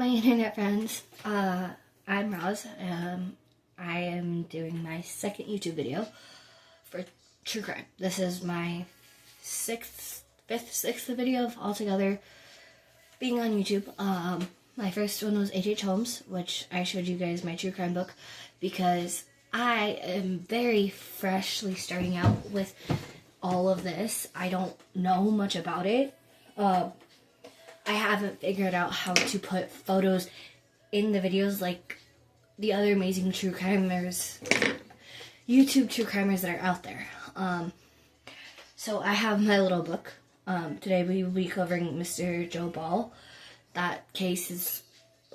internet friends. I'm Roz. I am doing my second YouTube video for true crime. This is my sixth video of altogether being on YouTube. My first one was H.H. Holmes, which I showed you guys my true crime book because I am very freshly starting out with all of this. I don't know much about it. I haven't figured out how to put photos in the videos like the other amazing true crimers, YouTube true crimers that are out there. So I have my little book. Today we will be covering Mr. Joe Ball. That case is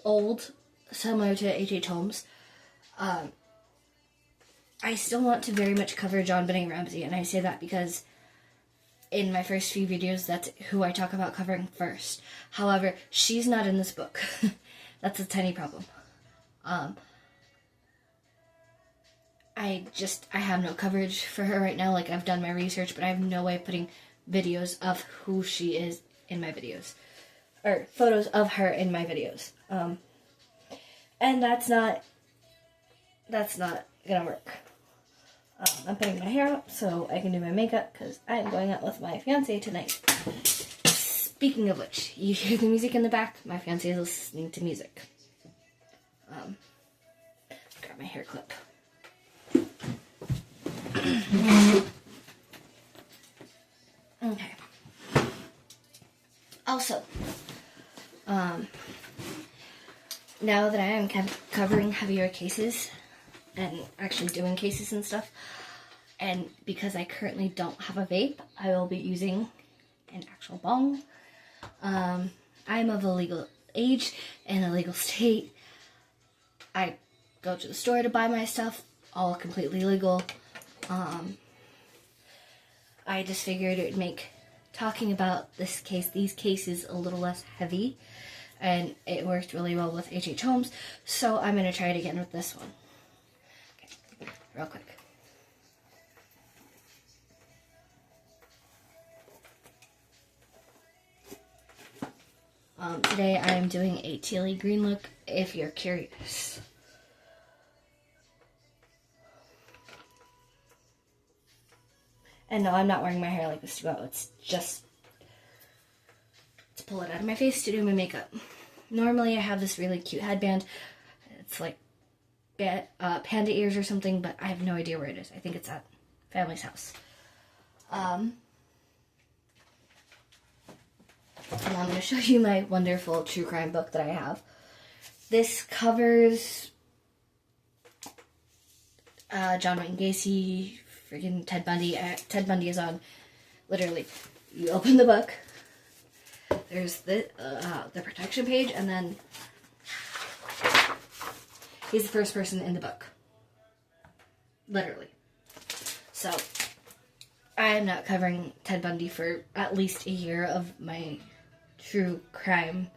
old, similar to H.H. Holmes. I still want to very much cover JonBenét Ramsey, and I say that because in my first few videos, that's who I talk about covering first. However, she's not in this book. That's a tiny problem. I have no coverage for her right now. Like, I've done my research, but I have no way of putting videos of who she is in my videos. Or photos of her in my videos. And that's not gonna work. I'm putting my hair up so I can do my makeup because I'm going out with my fiance tonight. Speaking of which, you hear the music in the back? My fiance is listening to music. Grab my hair clip. Okay. Also, now that I am covering heavier cases and actually doing cases and stuff, and because I currently don't have a vape, I will be using an actual bong. I'm of a legal age and a legal state. I go to the store to buy my stuff, all completely legal. I just figured it would make talking about these cases a little less heavy, and it worked really well with H.H. Holmes, so I'm going to try it again with this one. Okay, real quick. Today I am doing a tealy green look, if you're curious. And no, I'm not wearing my hair like this to go. It's just to pull it out of my face to do my makeup. Normally I have this really cute headband. It's like panda ears or something, but I have no idea where it is. I think it's at family's house. And I'm going to show you my wonderful true crime book that I have. This covers John Wayne Gacy, freaking Ted Bundy. Ted Bundy is on, literally, you open the book, there's the protection page, and then he's the first person in the book. Literally. So, I am not covering Ted Bundy for at least a year of my true crime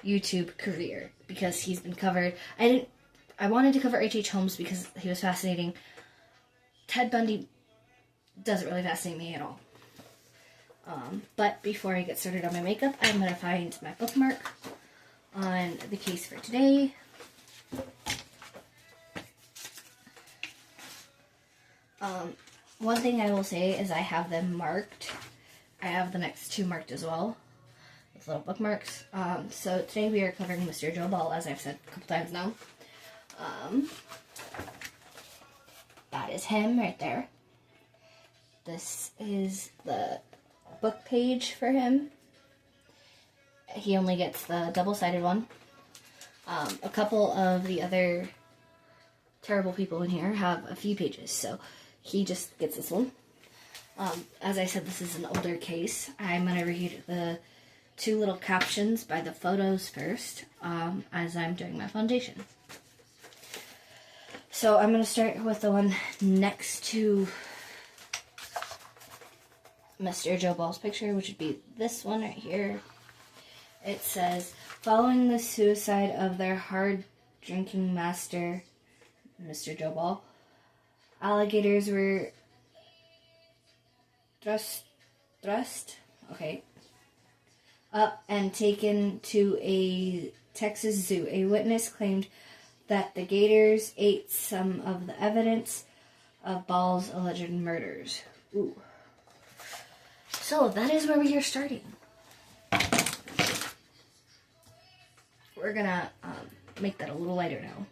YouTube career because he's been covered. I wanted to cover H.H. Holmes because he was fascinating. Ted Bundy doesn't really fascinate me at all. But before I get started on my makeup, I'm going to find my bookmark on the case for today. One thing I will say is I have them marked. I have the next two marked as well, with little bookmarks. So today we are covering Mr. Joe Ball, as I've said a couple times now. That is him right there. This is the book page for him. He only gets the double-sided one. A couple of the other terrible people in here have a few pages, so he just gets this one. As I said, this is an older case. I'm going to read the two little captions by the photos first, as I'm doing my foundation. So I'm going to start with the one next to Mr. Joe Ball's picture, which would be this one right here. It says, following the suicide of their hard-drinking master, Mr. Joe Ball, alligators were thrust up and taken to a Texas Zoo. A witness claimed that the gators ate some of the evidence of Ball's alleged murders. Ooh. So that is where we are starting. We're gonna make that a little lighter now.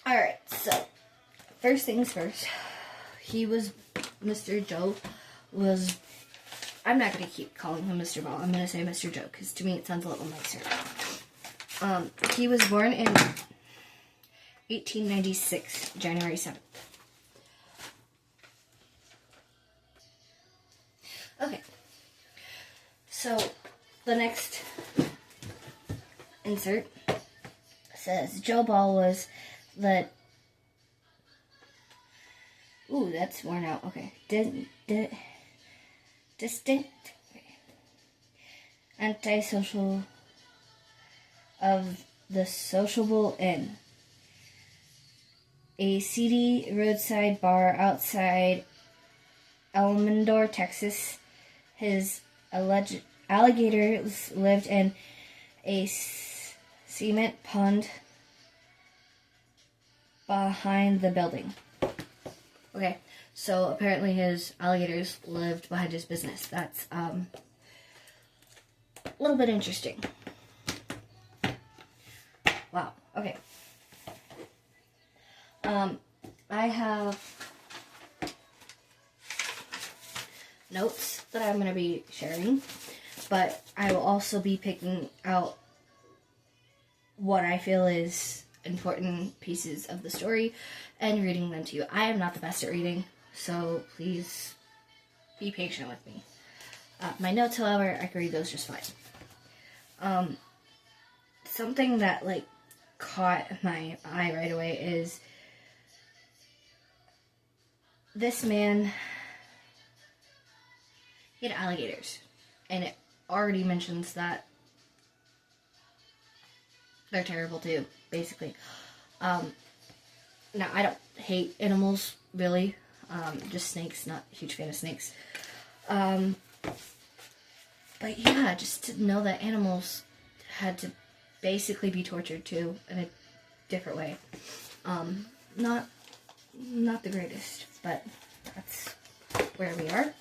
Alright, so first things first. Mr. Joe was, I'm not going to keep calling him Mr. Ball. I'm going to say Mr. Joe because to me it sounds a little nicer. He was born in 1896, January 7th. Okay, so the next insert says Joe Ball was the... Ooh, that's worn out. Okay. Distinct antisocial of the Sociable Inn, a seedy roadside bar outside Elmendor, Texas. His alligators lived in a cement pond behind the building. Okay, so apparently his alligators lived behind his business. That's a little bit interesting. Wow, okay. I have notes that I'm going to be sharing, but I will also be picking out what I feel is important pieces of the story and reading them to you. I am not the best at reading, so please be patient with me. My notes, however, I can read those just fine. Something that caught my eye right away is this man, he had alligators, and it already mentions that they're terrible too, basically. Now, I don't hate animals, really. Just snakes, not a huge fan of snakes. But yeah, just to know that animals had to basically be tortured too, in a different way. Not the greatest, but that's where we are.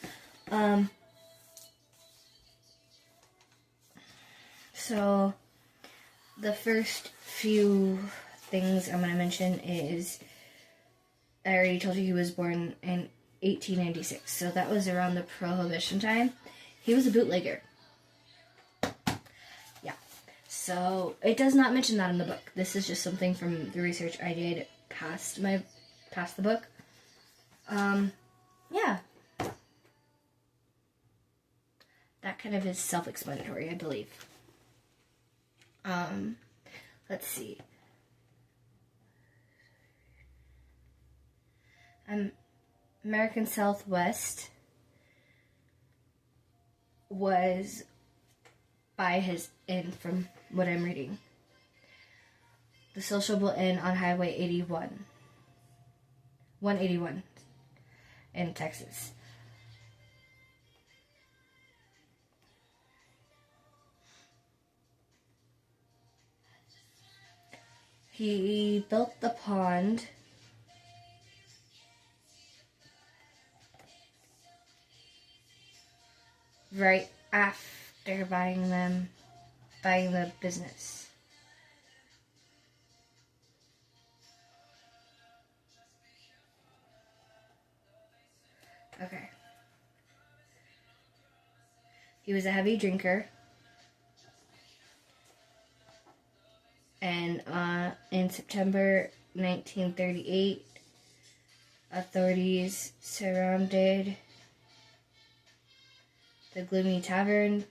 So, the first few things I'm going to mention is, I already told you he was born in 1896, so that was around the Prohibition time. He was a bootlegger. Yeah. So, it does not mention that in the book. This is just something from the research I did past the book. Yeah. That kind of is self-explanatory, I believe. Let's see. American Southwest was by his inn, from what I'm reading. The Sociable Inn on Highway 181 in Texas. He built the pond right after buying the business. Okay. He was a heavy drinker. And in September 1938, authorities surrounded the gloomy tavern.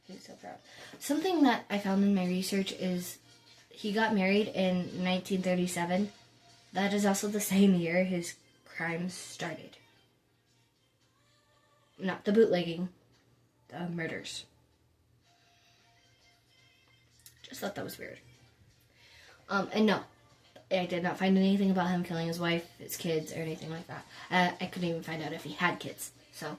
He was so proud. Something that I found in my research is he got married in 1937. That is also the same year his crimes started. Not the bootlegging, the murders. Just thought that was weird. And no, I did not find anything about him killing his wife, his kids, or anything like that. I couldn't even find out if he had kids. So,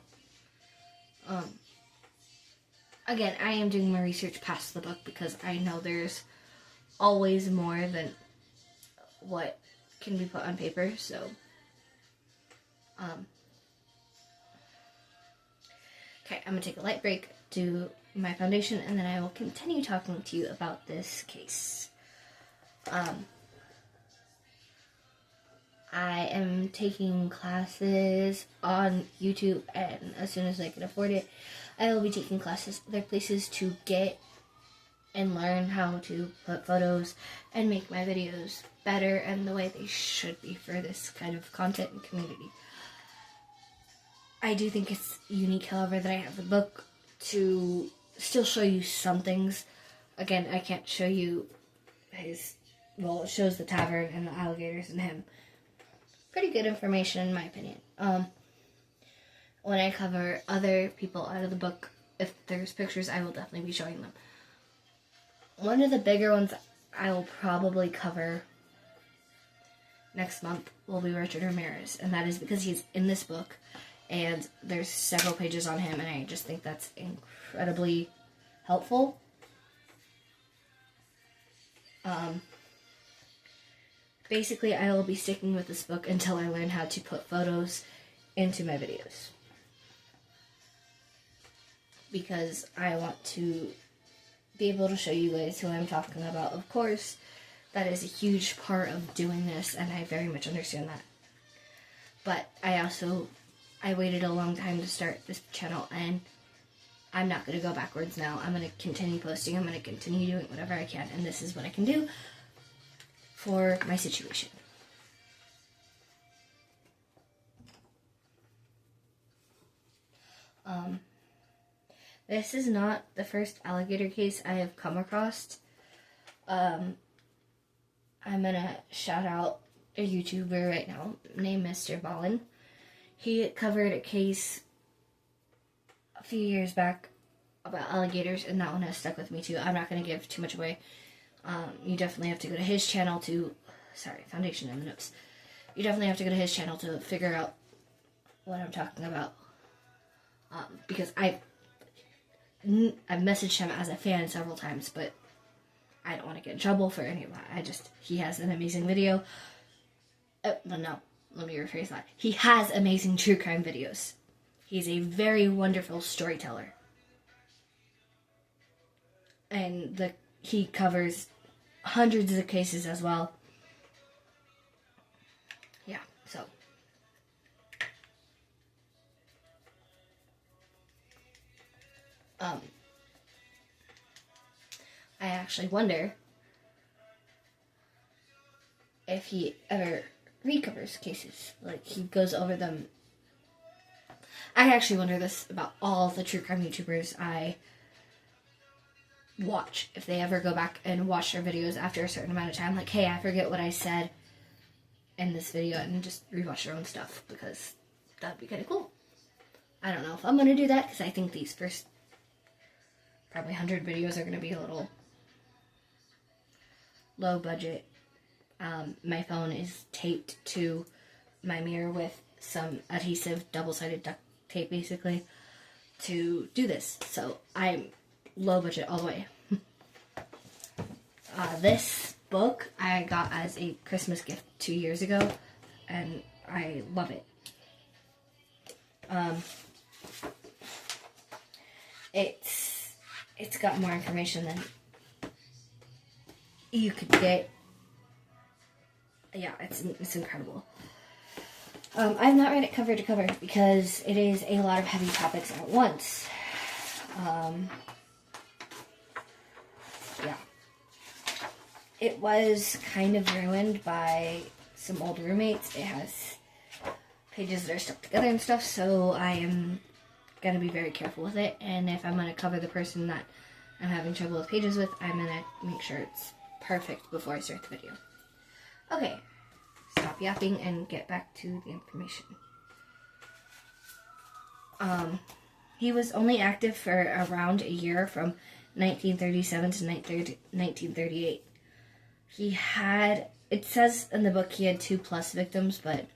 again, I am doing my research past the book because I know there's always more than what can be put on paper. So, okay, I'm going to take a light break, do my foundation, and then I will continue talking to you about this case. I am taking classes on YouTube, and as soon as I can afford it, I will be taking classes at other places to get and learn how to put photos and make my videos better and the way they should be for this kind of content and community. I do think it's unique, however, that I have the book to still show you some things. Again, I can't show you his, well, it shows the tavern and the alligators and him. Pretty good information in my opinion. When I cover other people out of the book, if there's pictures, I will definitely be showing them. One of the bigger ones I will probably cover next month will be Richard Ramirez, and that is because he's in this book, and there's several pages on him, and I just think that's incredibly helpful. Basically, I will be sticking with this book until I learn how to put photos into my videos, because I want to be able to show you guys who I'm talking about. Of course, that is a huge part of doing this, and I very much understand that. But I waited a long time to start this channel, and I'm not going to go backwards now. I'm going to continue posting. I'm going to continue doing whatever I can, and this is what I can do for my situation. This is not the first alligator case I have come across. I'm gonna shout out a YouTuber right now named Mr. Ballin. He covered a case a few years back about alligators, and that one has stuck with me too. I'm not gonna give too much away. You definitely have to go to his channel to, foundation in the notes. You definitely have to go to his channel to figure out what I'm talking about. Because I've messaged him as a fan several times, but I don't want to get in trouble for any of that. He has an amazing video. No, let me rephrase that. He has amazing true crime videos. He's a very wonderful storyteller. And he covers hundreds of cases as well. Yeah, so. I actually wonder if he ever recovers cases. Like, he goes over them. I actually wonder this about all the true crime YouTubers I watch. If they ever go back and watch their videos after a certain amount of time. Like, hey, I forget what I said in this video, and just rewatch their own stuff, because that'd be kind of cool. I don't know if I'm going to do that, because I think these first probably 100 videos are going to be a little low budget. My phone is taped to my mirror with some adhesive, double-sided duct tape, basically, to do this. So I'm low budget all the way. This book I got as a Christmas gift 2 years ago, and I love it. It's got more information than you could get. Yeah, it's incredible. I've not read it cover to cover because it is a lot of heavy topics at once. Yeah. It was kind of ruined by some old roommates. It has pages that are stuck together and stuff, so I am going to be very careful with it. And if I'm going to cover the person that I'm having trouble with pages with, I'm going to make sure it's perfect before I start the video. Okay, stop yapping and get back to the information. He was only active for around a year, from 1937 to 1938. He had it says in the book he had 2+ victims, but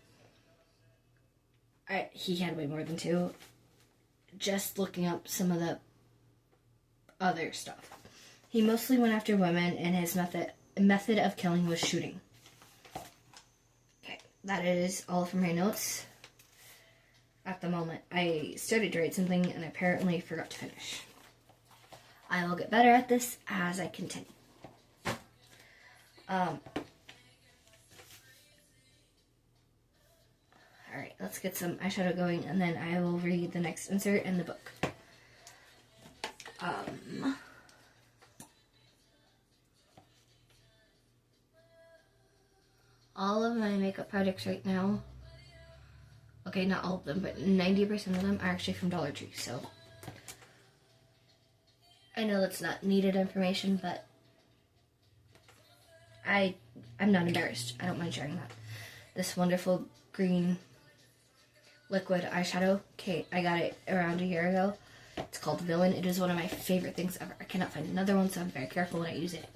he had way more than 2. Just looking up some of the other stuff. He mostly went after women, and his method of killing was shooting. Okay, that is all from my notes. At the moment, I started to write something and apparently forgot to finish. I will get better at this as I continue. Alright, let's get some eyeshadow going, and then I will read the next insert in the book. All of my makeup products right now, okay, not all of them, but 90% of them are actually from Dollar Tree, so I know that's not needed information, but I'm not embarrassed. I don't mind sharing that. This wonderful green liquid eyeshadow, okay, I got it around a year ago. It's called Villain. It is one of my favorite things ever. I cannot find another one, so I'm very careful when I use it.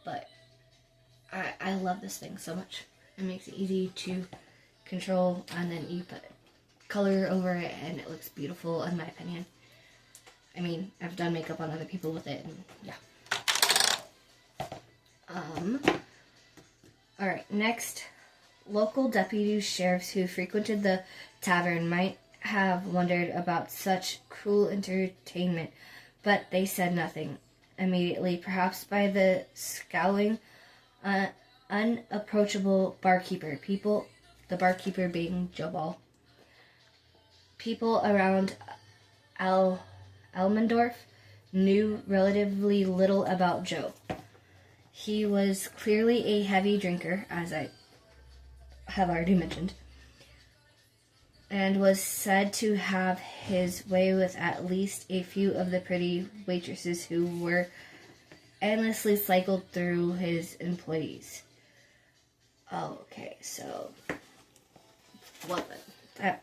But I love this thing so much. It makes it easy to control, and then you put color over it, and it looks beautiful, in my opinion. I mean, I've done makeup on other people with it, and yeah. Alright, next. Local deputy sheriffs who frequented the tavern might have wondered about such cruel entertainment, but they said nothing. Immediately, perhaps by the scowling, unapproachable barkeeper, the barkeeper being Joe Ball. People around Elmendorf knew relatively little about Joe. He was clearly a heavy drinker, as I have already mentioned, and was said to have his way with at least a few of the pretty waitresses who were endlessly cycled through his employees. Okay, so that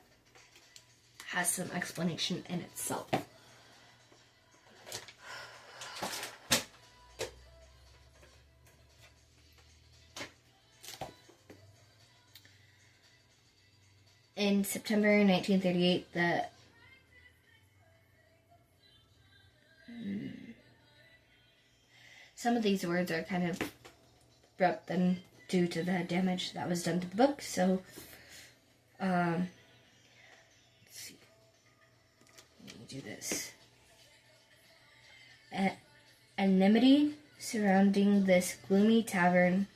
has some explanation in itself. In September 1938, some of these words are kind of abrupt and due to the damage that was done to the book, so let's see. Let me do this. Anonymity surrounding this gloomy tavern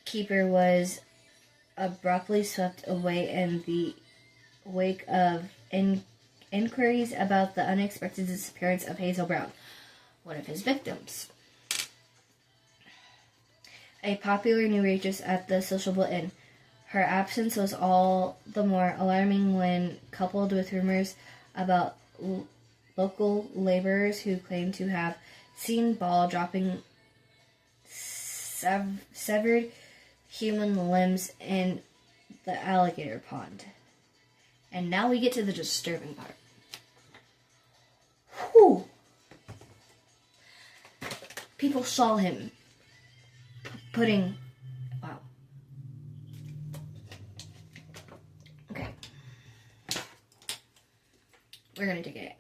keeper was abruptly swept away in the wake of inquiries about the unexpected disappearance of Hazel Brown, one of his victims. A popular new waitress at the sociable inn. Her absence was all the more alarming when coupled with rumors about local laborers who claimed to have seen Ball dropping severed human limbs in the alligator pond. And now we get to the disturbing part. Whew. People saw him putting... Wow. Okay. We're gonna dig it.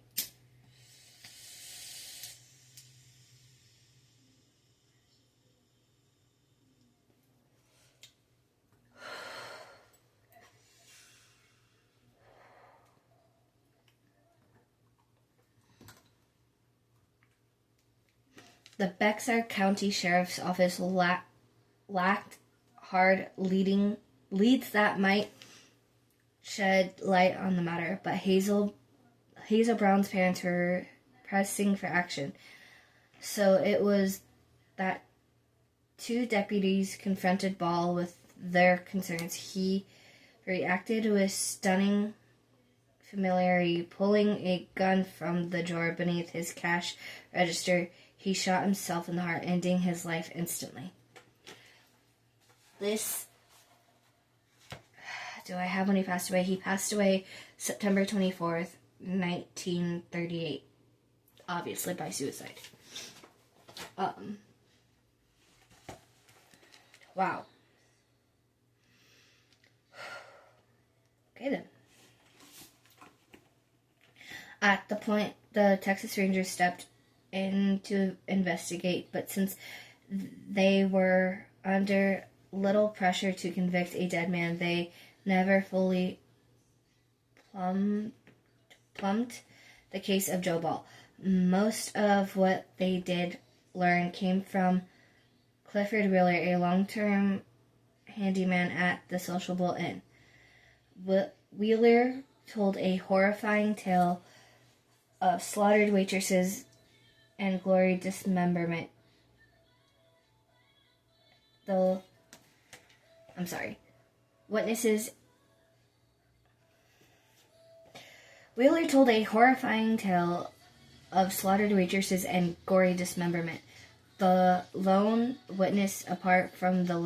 The Bexar County Sheriff's Office lacked hard leads that might shed light on the matter, but Hazel Brown's parents were pressing for action. So it was that 2 deputies confronted Ball with their concerns. He reacted with stunning familiarity, pulling a gun from the drawer beneath his cash register. He shot himself in the heart, ending his life instantly. This... Do I have when he passed away? He passed away September 24th, 1938. Obviously by suicide. Wow. Okay then. At the point, the Texas Rangers stepped in to investigate, but since they were under little pressure to convict a dead man, they never fully plumbed the case of Joe Ball. Most of what they did learn came from Clifford Wheeler, a long-term handyman at the Sociable Inn. Wheeler told a horrifying tale of slaughtered waitresses and gory dismemberment. Wheeler told a horrifying tale of slaughtered waitresses and gory dismemberment. The lone witness, apart from the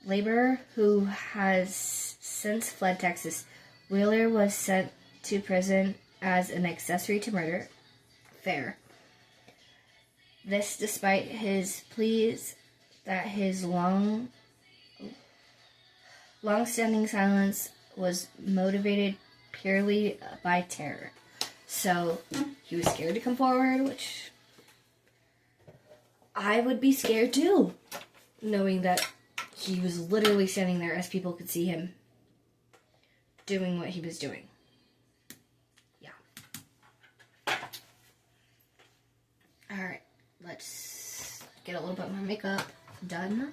laborer who has since fled Texas, Wheeler was sent to prison as an accessory to murder. Fair. This despite his pleas that his long-standing silence was motivated purely by terror. So he was scared to come forward, which I would be scared too, knowing that he was literally standing there as people could see him doing what he was doing. Yeah. Alright, let's get a little bit more makeup done.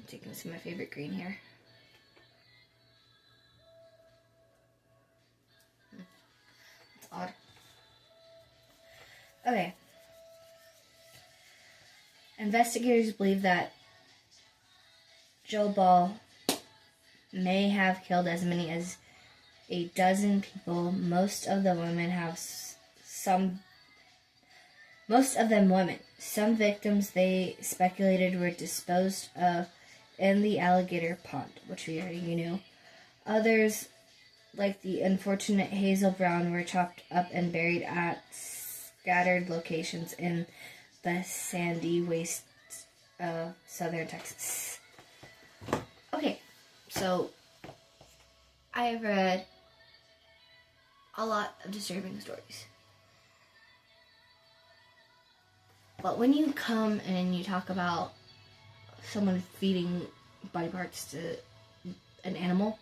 Taking some of my favorite green here. That's odd. Okay. Investigators believe that Joe Ball may have killed as many as a dozen people. Most of them women. Some victims, they speculated, were disposed of in the alligator pond, which we already knew. Others, like the unfortunate Hazel Brown, were chopped up and buried at scattered locations in the sandy wastes of southern Texas. Okay, so I have read a lot of disturbing stories. But when you come and you talk about someone feeding body parts to an animal,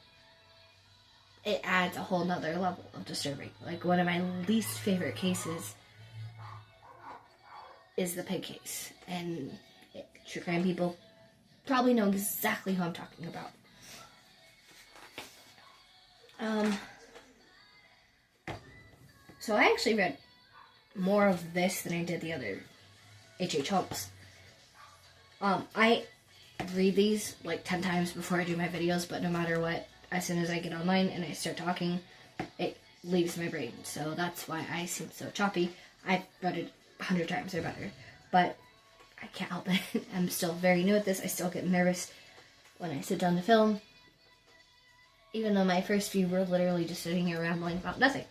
it adds a whole nother level of disturbing. Like, one of my least favorite cases is the pig case. And true crime people probably know exactly who I'm talking about. So I actually read more of this than I did the other H.H. Holmes. I read these like 10 times before I do my videos, but no matter what, as soon as I get online and I start talking, it leaves my brain. So that's why I seem so choppy. I've read it 100 times or better, but I can't help it. I'm still very new at this. I still get nervous when I sit down to film, even though my first few were literally just sitting here rambling about nothing.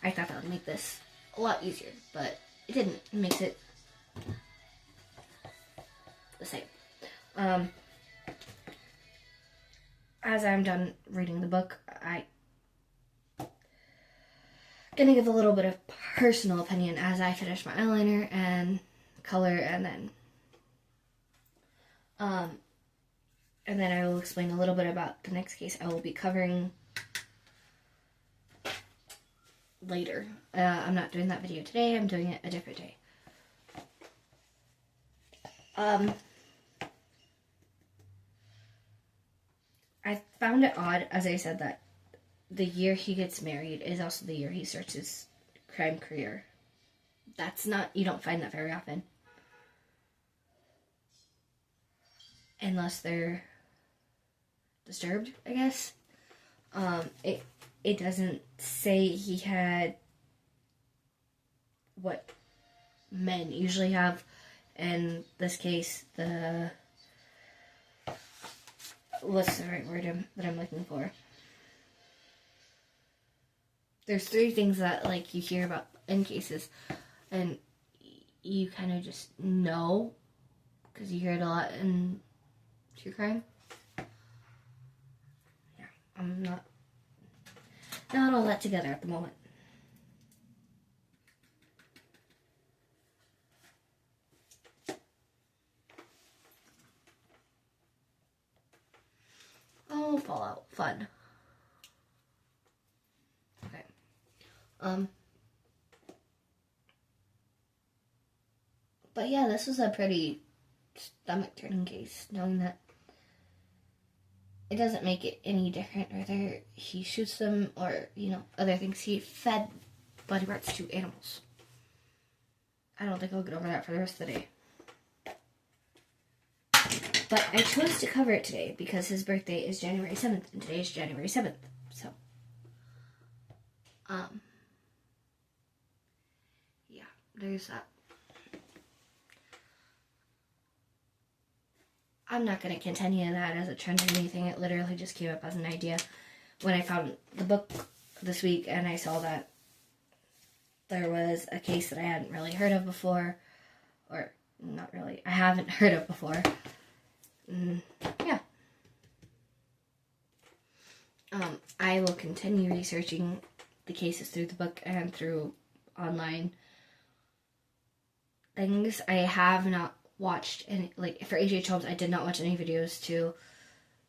I thought that would make this a lot easier, but it didn't. It makes it the same. As I'm done reading the book, I'm gonna give a little bit of personal opinion as I finish my eyeliner and color, and then I will explain a little bit about the next case I will be covering later. I'm not doing that video today. I'm doing it a different day. I found it odd, as I said, that the year he gets married is also the year he starts his crime career. You don't find that very often. Unless they're disturbed, I guess. It doesn't say he had what men usually have. In this case, what's the right word that I'm looking for? there's 3 things that like you hear about in cases, and you kind of just know because you hear it a lot in true crime. Yeah, I'm not all that together at the moment. Oh, Fallout, fun. Okay. But yeah, this was a pretty stomach-turning case, knowing that it doesn't make it any different whether he shoots them or, other things. He fed body parts to animals. I don't think I'll get over that for the rest of the day. But I chose to cover it today because his birthday is January 7th, and today is January 7th. So, yeah, there's that. I'm not going to continue that as a trend or anything. It literally just came up as an idea when I found the book this week and I saw that there was a case that I hadn't really heard of before. Or, not really. I haven't heard of before. Yeah. I will continue researching the cases through the book and through online things. I have not watched any, like for H.H. Holmes, I did not watch any videos to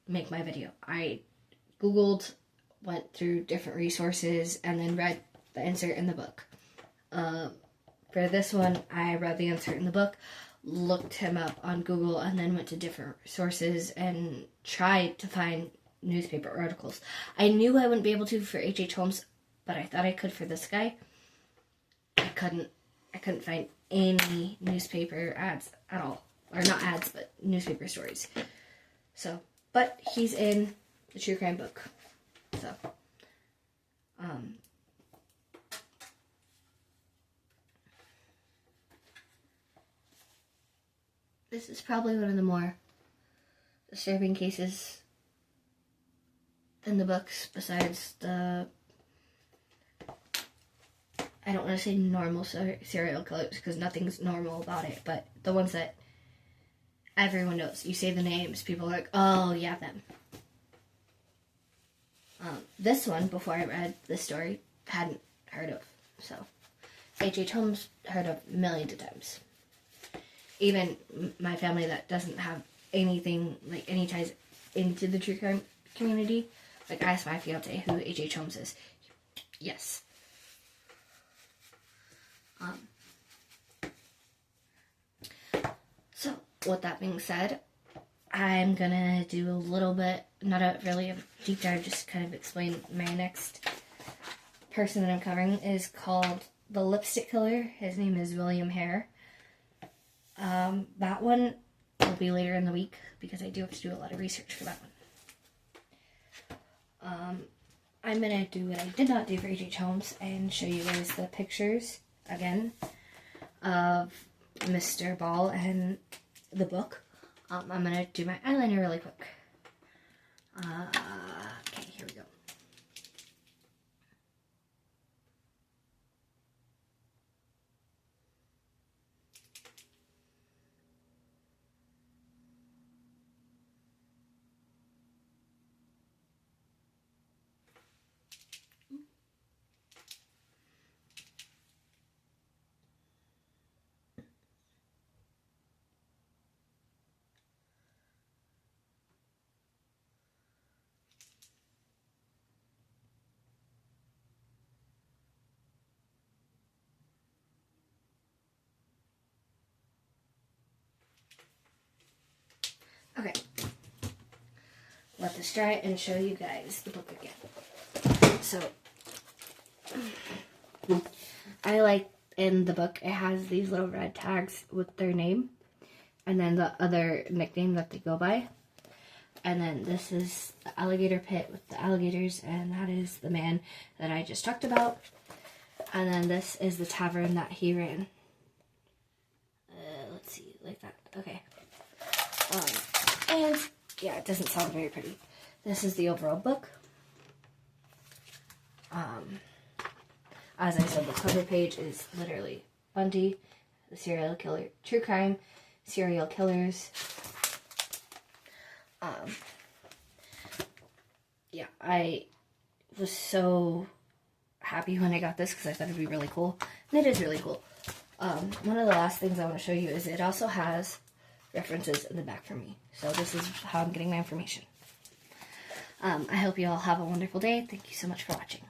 make my video. I Googled, went through different resources, and then read the insert in the book. For this one, I read the insert in the book, looked him up on Google, and then went to different sources and tried to find newspaper articles. I knew I wouldn't be able to for H.H. Holmes, but I thought I could for this guy. I couldn't find any newspaper ads at all. Or not ads, but newspaper stories. So, but he's in the true crime book. So, this is probably one of the more disturbing cases in the books, besides the, I don't want to say normal serial killers, because nothing's normal about it, but the ones that everyone knows. You say the names, people are like, oh, yeah, them. This one, before I read this story, hadn't heard of. So, H.H. Holmes heard of millions of times. Even my family that doesn't have anything, like any ties into the true crime community, like I asked my fiance who H.H. Holmes is. Yes. So, with that being said, I'm gonna do a little bit, not a really a deep dive, just kind of explain my next person that I'm covering is called The Lipstick Killer. His name is William Hare. That one will be later in the week because I do have to do a lot of research for that one. I'm gonna do what I did not do for H.H. Holmes and show you guys the pictures again of Mr. Ball and the book. I'm gonna do my eyeliner really quick. Okay, here we go. Okay, let us try and show you guys the book again. So, I like in the book, it has these little red tags with their name, and then the other nickname that they go by. And then this is the alligator pit with the alligators, and that is the man that I just talked about. And then this is the tavern that he ran. Let's see, like that. Okay. And yeah, it doesn't sound very pretty. This is the overall book. As I said, the cover page is literally Bundy, the serial killer, true crime, serial killers. Yeah, I was so happy when I got this because I thought it'd be really cool. And it is really cool. One of the last things I want to show you is it also has references in the back for me. So this is how I'm getting my information. I hope you all have a wonderful day. Thank you so much for watching.